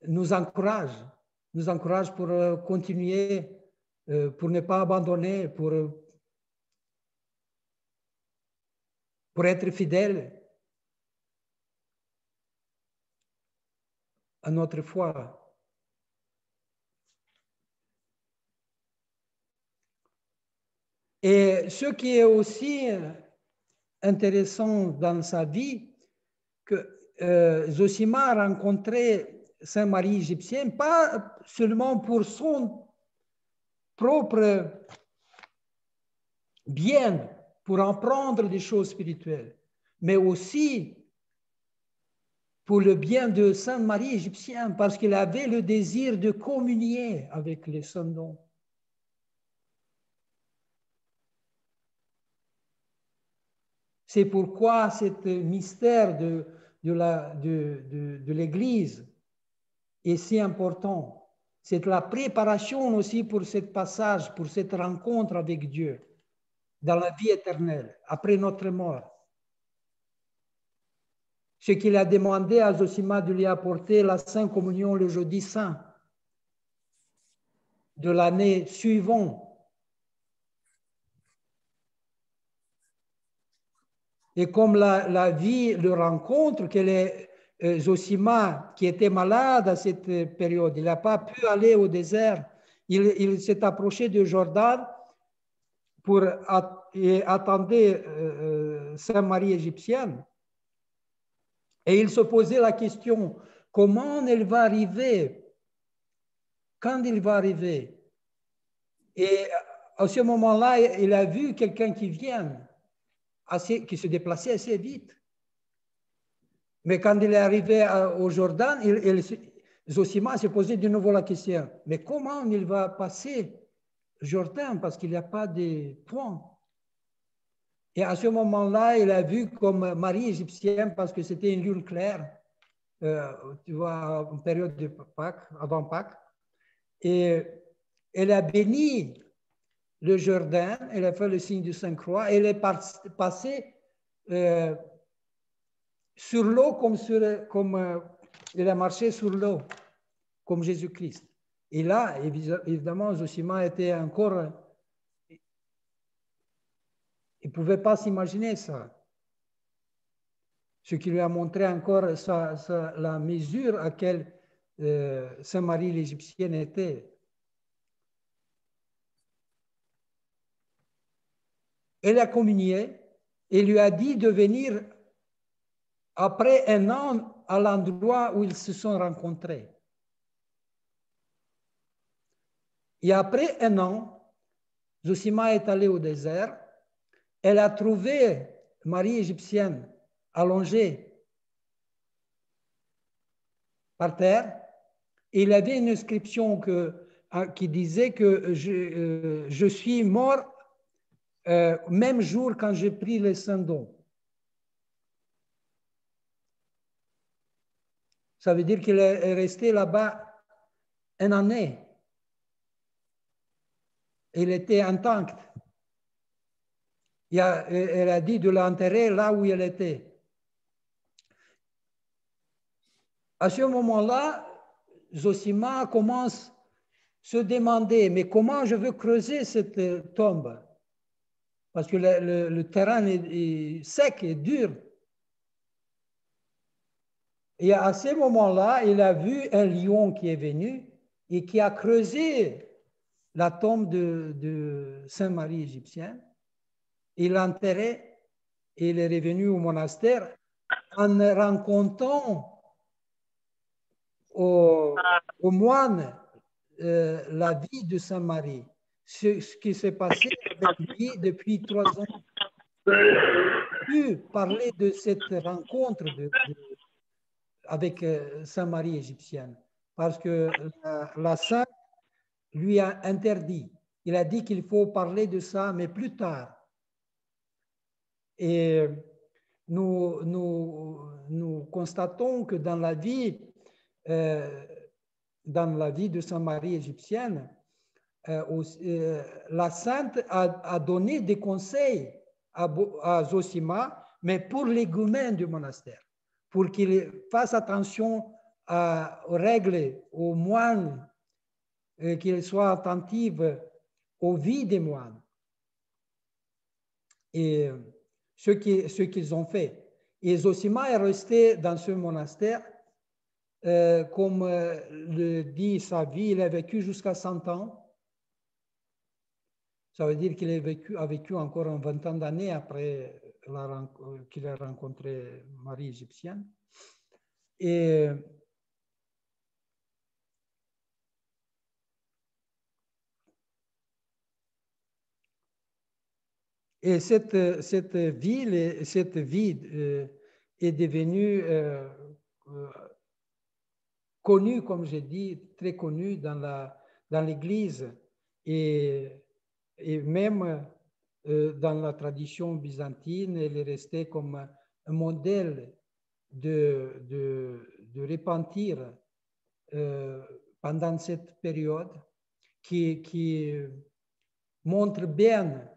nous encourage pour continuer, pour ne pas abandonner, pour être fidèle à notre foi. Et ce qui est aussi intéressant dans sa vie, que Zosima a rencontré Sainte Marie égyptienne, pas seulement pour son propre bien, pour apprendre des choses spirituelles, mais aussi pour le bien de Sainte Marie égyptienne, parce qu'il avait le désir de communier avec les saints dons. C'est pourquoi ce mystère de l'Église est si important. C'est la préparation aussi pour ce passage, pour cette rencontre avec Dieu dans la vie éternelle, après notre mort. Ce qu'il a demandé à Zosima de lui apporter la Sainte Communion le jeudi saint de l'année suivante. Et comme la vie le rencontre, Zosima, qui était malade à cette période, il n'a pas pu aller au désert, il s'est approché du Jordan et attendait Sainte Marie égyptienne. Et il se posait la question, comment elle va arriver? Quand il va arriver? Et à ce moment-là, il a vu quelqu'un qui vient, qui se déplaçait assez vite. Mais quand il est arrivé au Jordan, Zosima s'est posé de nouveau la question, mais comment il va passer Jordan parce qu'il n'y a pas de pont? Et à ce moment-là, il a vu comme Marie égyptienne, parce que c'était une lune claire, tu vois, en période de Pâques, avant Pâques, et elle a béni le Jordan, elle a fait le signe du Sainte-Croix, et elle est passée sur l'eau comme elle a marché sur l'eau, comme Jésus-Christ. Et là, évidemment, Zosima était encore... Il ne pouvait pas s'imaginer ça. Ce qui lui a montré encore la mesure à laquelle Sainte Marie l'Égyptienne était. Elle a communié et lui a dit de venir après un an à l'endroit où ils se sont rencontrés. Et après un an, Zosima est allée au désert. Elle a trouvé Marie égyptienne allongée par terre. Et il y avait une inscription qui disait que je suis mort même jour quand j'ai pris les saints dons. Ça veut dire qu'il est resté là-bas une année. Il était intact. Elle a dit de l'enterrer là où elle était. À ce moment-là, Zosima commence à se demander, mais comment je veux creuser cette tombe? Parce que le terrain est sec et dur. Et à ce moment-là, il a vu un lion qui est venu et qui a creusé la tombe de Sainte-Marie égyptienne. Il l'a enterré et il est revenu au monastère en rencontrant aux moines la vie de Sainte-Marie, ce qui s'est passé avec lui depuis 3 ans. Pu parler de cette rencontre avec Sainte-Marie égyptienne, parce que la sainte lui a interdit. Il a dit qu'il faut parler de ça, mais plus tard. Et nous constatons que dans la vie de Sainte-Marie égyptienne, la sainte a donné des conseils à Zosima, mais pour l'égoumène du monastère, pour qu'il fasse attention aux règles, aux moines, qu'il soit attentif aux vies des moines. Et ce qu'ils ont fait. Et Zosima est resté dans ce monastère, comme le dit sa vie, il a vécu jusqu'à 100 ans. Ça veut dire qu'il a vécu encore un 20 ans d'années après qu'il a rencontré Marie égyptienne. Et cette ville, cette vie est devenue connue, comme j'ai dit, très connue dans l'Église et même dans la tradition byzantine, elle est restée comme un modèle de repentir pendant cette période qui montre bien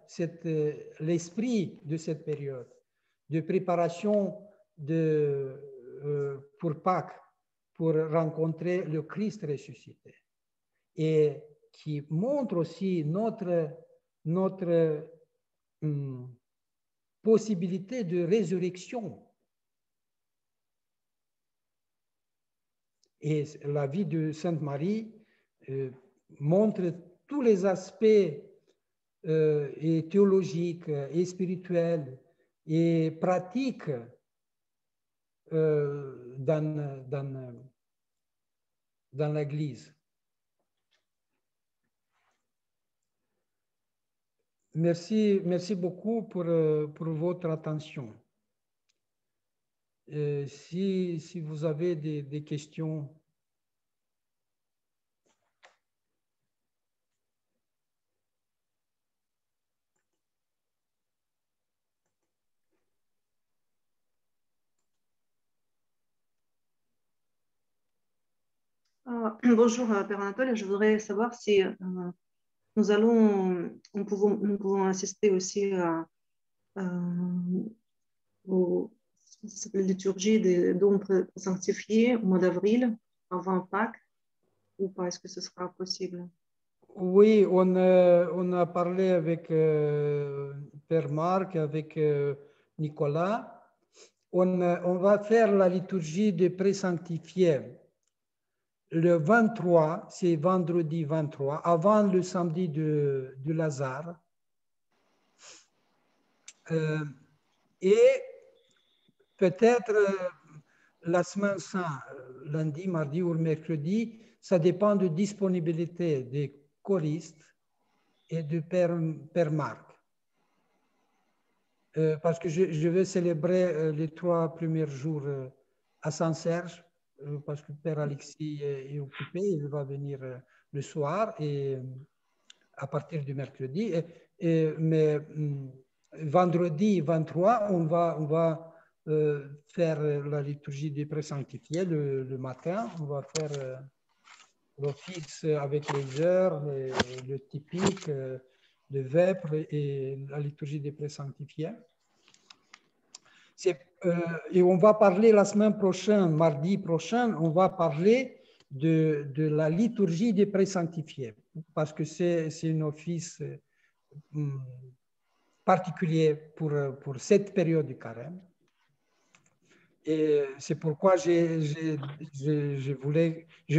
l'esprit de cette période de préparation pour Pâques, pour rencontrer le Christ ressuscité, et qui montre aussi notre possibilité de résurrection. Et la vie de Sainte Marie montre tous les aspects et théologiques, et spirituels, et pratiques dans l'Église. Merci beaucoup pour votre attention. Si vous avez des questions. Bonjour, Père Anatole. Je voudrais savoir si nous pouvons assister aussi aux liturgies des dons sanctifiés au mois d'avril, avant Pâques, ou pas? Est-ce que ce sera possible? Oui, on a parlé avec Père Marc, avec Nicolas. On va faire la liturgie des présanctifiés le 23, c'est vendredi 23, avant le samedi de Lazare. Et peut-être la semaine sainte, lundi, mardi ou mercredi, ça dépend de disponibilité des choristes et du Père Marc. Parce que je vais célébrer les 3 premiers jours à Saint-Serge, parce que Père Alexis est occupé, il va venir le soir et à partir du mercredi. Mais vendredi 23, on va faire la liturgie des présanctifiés le matin. On va faire l'office avec les heures, le typique, le vêpres et la liturgie des présanctifiés. Et on va parler la semaine prochaine, mardi prochain, on va parler de la liturgie des présanctifiés, parce que c'est un office particulier pour cette période du carême. Et c'est pourquoi j'ai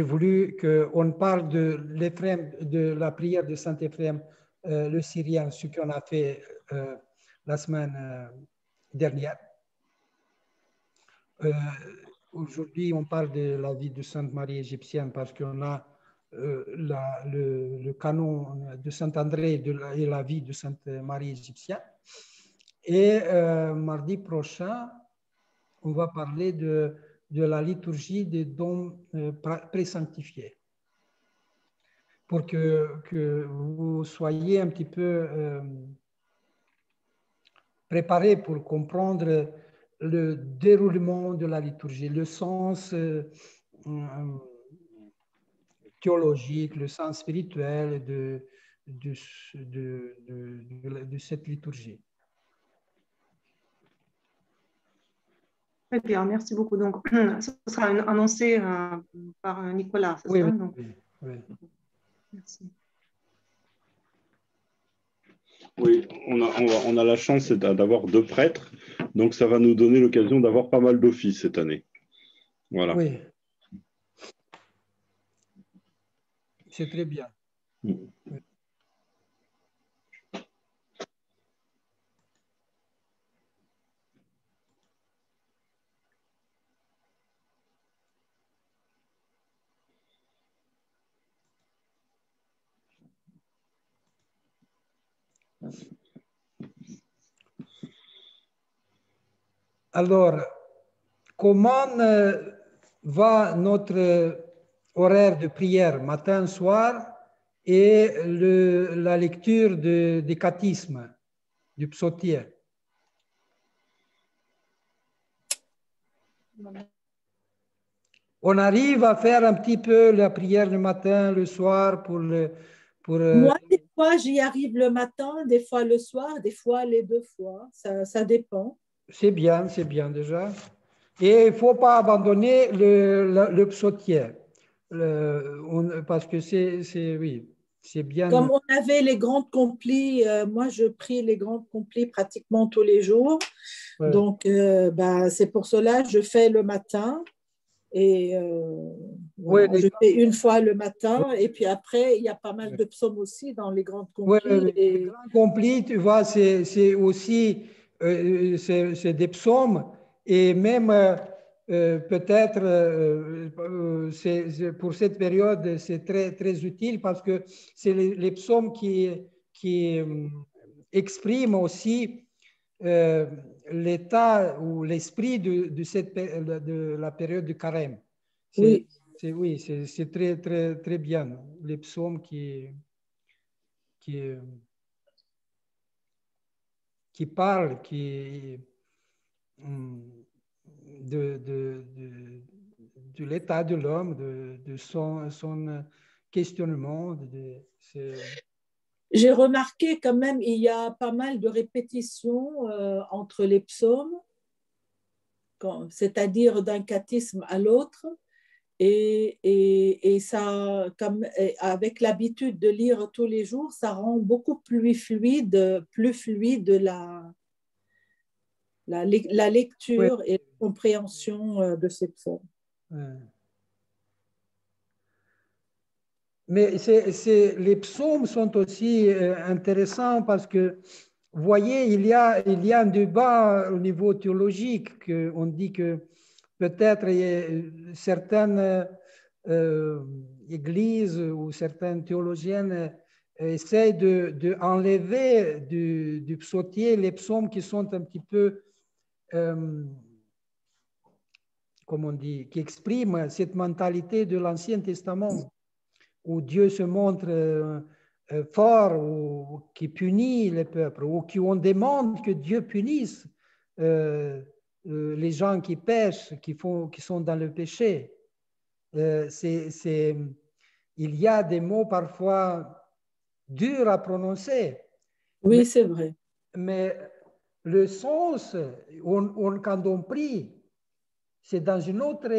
voulu qu'on parle de l'Éphrem, de la prière de Saint Éphrem, le Syrien, ce qu'on a fait la semaine dernière. Aujourd'hui, on parle de la vie de Sainte Marie égyptienne parce qu'on a le canon de Saint-André et la vie de Sainte Marie égyptienne. Et mardi prochain, on va parler de la liturgie des dons présanctifiés. Pour que vous soyez un petit peu préparés pour comprendre le déroulement de la liturgie, le sens théologique, le sens spirituel de cette liturgie. Très bien, merci beaucoup. Donc, ce sera annoncé par Nicolas, c'est oui, ça? Oui, donc, oui. Merci. Oui, on a la chance d'avoir 2 prêtres, donc ça va nous donner l'occasion d'avoir pas mal d'offices cette année. Voilà. Oui. C'est très bien. Oui. Alors, comment va notre horaire de prière matin, soir et la lecture du cathisme, du psautier? On arrive à faire un petit peu la prière le matin, le soir pour Moi, des fois, j'y arrive le matin, des fois le soir, des fois les 2 fois. Ça dépend. C'est bien déjà. Et il ne faut pas abandonner le psautier. Parce que oui, c'est bien. Comme on avait les grandes complis, moi, je prie les grandes complis pratiquement tous les jours. Ouais. Donc, c'est pour cela que je fais le matin. Et voilà, je fais une fois le matin, et puis après, il y a pas mal de psaumes aussi dans les grandes complis. Oui. Les grands complis, tu vois, c'est aussi c'est des psaumes, et même peut-être pour cette période, c'est très, très utile parce que c'est les psaumes qui expriment aussi l'état ou l'esprit de la période de carême. Oui. Oui, c'est très, très, très bien. Les psaumes qui parlent de l'état de l'homme, de son questionnement. J'ai remarqué quand même, il y a pas mal de répétitions entre les psaumes, c'est-à-dire d'un cathisme à l'autre. Et ça, avec l'habitude de lire tous les jours, ça rend beaucoup plus fluide la lecture et la compréhension de ces psaumes. Mais les psaumes sont aussi intéressants parce que, vous voyez, il y a un débat au niveau théologique. On dit que peut-être certaines églises ou certaines théologiennes essayent d'enlever du psautier les psaumes qui sont un petit peu, comme on dit, qui expriment cette mentalité de l'Ancien Testament, où Dieu se montre fort, ou qui punit les peuples, ou qu'on demande que Dieu punisse les gens qui pêchent, qui sont dans le péché. Il y a des mots parfois durs à prononcer. Oui, c'est vrai. Mais le sens, quand on prie, c'est dans un autre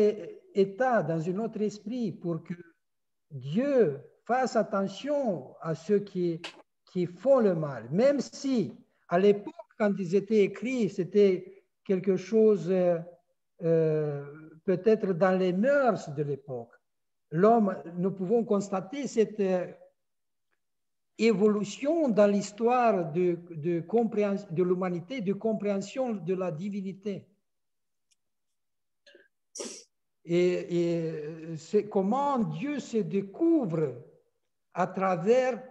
état, dans un autre esprit, pour que Dieu fasse attention à ceux qui font le mal. Même si, à l'époque, quand ils étaient écrits, c'était quelque chose peut-être dans les mœurs de l'époque. L'homme, nous pouvons constater cette évolution dans l'histoire de l'humanité, de compréhension de la divinité. Et c'est comment Dieu se découvre à travers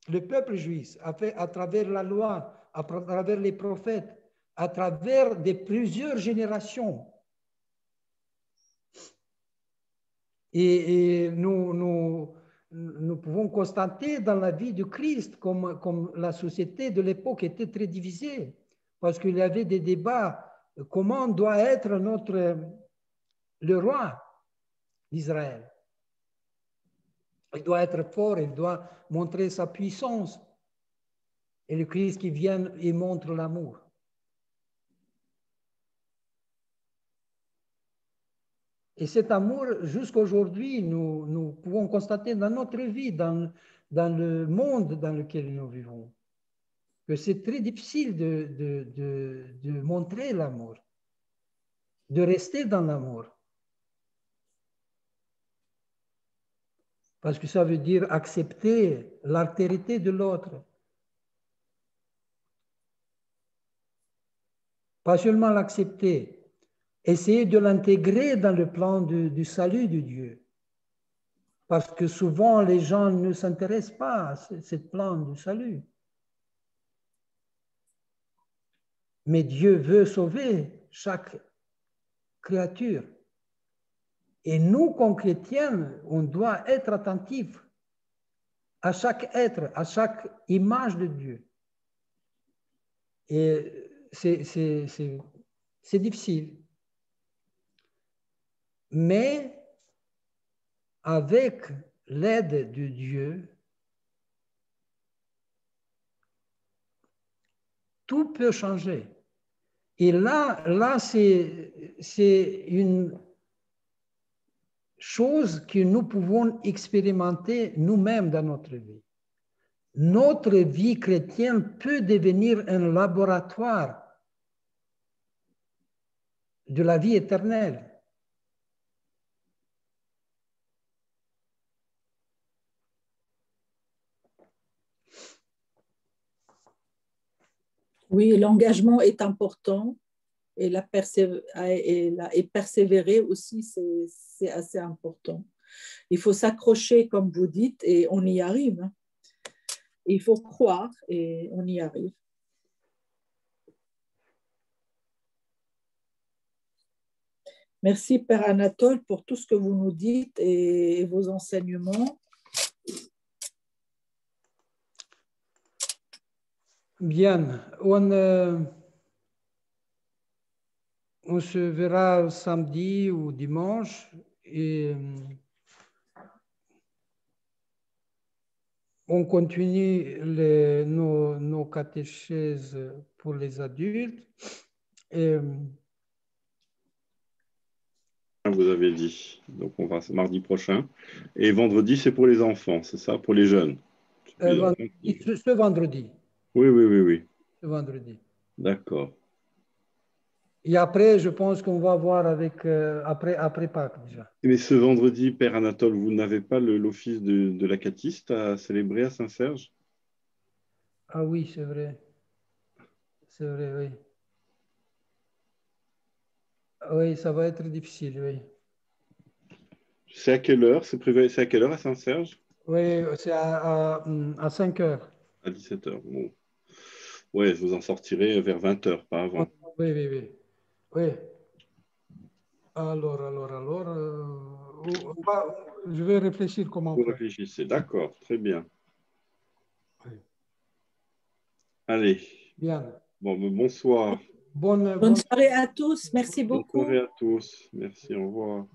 le peuple juif, à travers la loi, à travers les prophètes, à travers plusieurs générations. Et nous pouvons constater dans la vie de Christ comme la société de l'époque était très divisée, parce qu'il y avait des débats, comment doit être le roi d'Israël. Il doit être fort, il doit montrer sa puissance. Et le Christ qui vient et montre l'amour. Et cet amour, jusqu'à aujourd'hui, nous pouvons constater dans notre vie, dans le monde dans lequel nous vivons, que c'est très difficile de montrer l'amour, de rester dans l'amour. Parce que ça veut dire accepter l'altérité de l'autre. Pas seulement l'accepter, essayer de l'intégrer dans le plan du salut de Dieu. Parce que souvent, les gens ne s'intéressent pas à ce plan du salut. Mais Dieu veut sauver chaque créature. Et nous, comme chrétiens, on doit être attentifs à chaque être, à chaque image de Dieu. Et c'est difficile. Mais avec l'aide de Dieu, tout peut changer. Et là c'est une chose que nous pouvons expérimenter nous-mêmes dans notre vie. Notre vie chrétienne peut devenir un laboratoire de la vie éternelle. Oui, l'engagement est important et persévérer aussi, c'est assez important. Il faut s'accrocher, comme vous dites, et on y arrive. Il faut croire et on y arrive. Merci, Père Anatole, pour tout ce que vous nous dites et vos enseignements. Bien, on se verra samedi ou dimanche et on continue nos catéchèses pour les adultes. Et, vous avez dit. Donc, on va mardi prochain. Et vendredi, c'est pour les enfants, c'est ça? Pour les jeunes? Ce vendredi. Oui, oui, oui, oui. Ce vendredi. D'accord. Et après, je pense qu'on va voir après Pâques déjà. Mais ce vendredi, Père Anatole, vous n'avez pas l'office de l'Acatiste à célébrer à Saint-Serge? Ah oui, c'est vrai. C'est vrai, oui. Oui, ça va être difficile, oui. C'est à quelle heure? C'est prévu, c'est à quelle heure à Saint-Serge? Oui, c'est à 5 heures. À 17 heures. Bon. Ouais, je vous en sortirai vers 20 heures, pas avant. Oui, oui, oui. Oui. Alors, je vais réfléchir comment Vous faire. réfléchissez, d'accord, très bien. Oui. Allez. Bien. Bon, bonsoir. Bonne soirée à tous. Merci beaucoup. Bonne soirée à tous. Merci, au revoir.